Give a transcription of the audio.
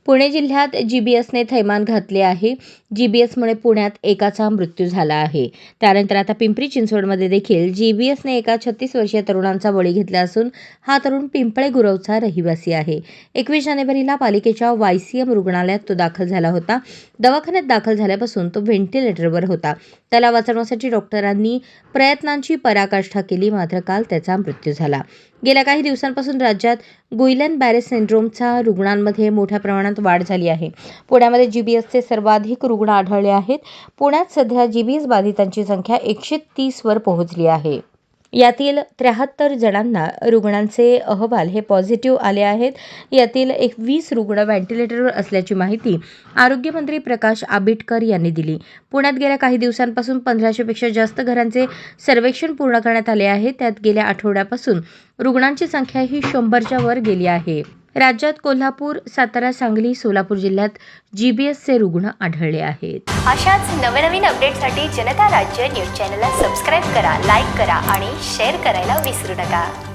पुणे जिल्ह्यात जीबीएसने थैमान घातले आहे. जीबीएसमुळे पुण्यात एकाचा मृत्यू झाला आहे. त्यानंतर आता पिंपरी चिंचवडमध्ये देखील जीबीएसने एका 36 वर्षीय तरुणाचा बळी घेतला असून हा तरुण पिंपळे गुरवचा रहिवासी आहे. 21 जानेवारीला पालिकेच्या वायसीएम रुग्णालयात तो दाखल झाला होता. दवाखान्यात दाखल झाल्यापासून तो व्हेंटिलेटरवर होता. त्याला वाचवण्यासाठी डॉक्टरांनी प्रयत्नांची पराकाष्ठा केली, मात्र काल त्याचा मृत्यू झाला. गेल्या काही दिवसांपासून राज्यात गुइलेन बॅरे सिंड्रोमचा रुग्णांमध्ये मोठ्या प्रमाणात वाढ झाली आहे. पुण्यामध्ये जीबीएसचे सर्वाधिक रुग्ण आढळले आहेत. पुण्यात सध्या जीबीएस बाधितांची संख्या 130 वर पोहोचली आहे. यातील 73 जणांना रुग्णांचे अहवाल हे पॉझिटिव्ह आले आहेत. यातील 20 रुग्ण व्हेंटिलेटरवर असल्याची माहिती आरोग्यमंत्री प्रकाश आंबेडकर यांनी दिली. पुण्यात गेल्या काही दिवसांपासून 1500 पेक्षा जास्त घरांचे सर्वेक्षण पूर्ण करण्यात आले आहे. त्यात गेल्या आठवड्यापासून रुग्णांची संख्या ही 100च्या वर गेली आहे. राज्यात कोल्हापूर, सातारा, सांगली, सोलापूर जिल्ह्यात जीबीएसचे रुग्ण आढळले आहेत. अशाच नवनवीन अपडेटसाठी जनता राज्य न्यूज चॅनलला सबस्क्राईब करा, लाईक करा आणि शेअर करायला विसरू नका.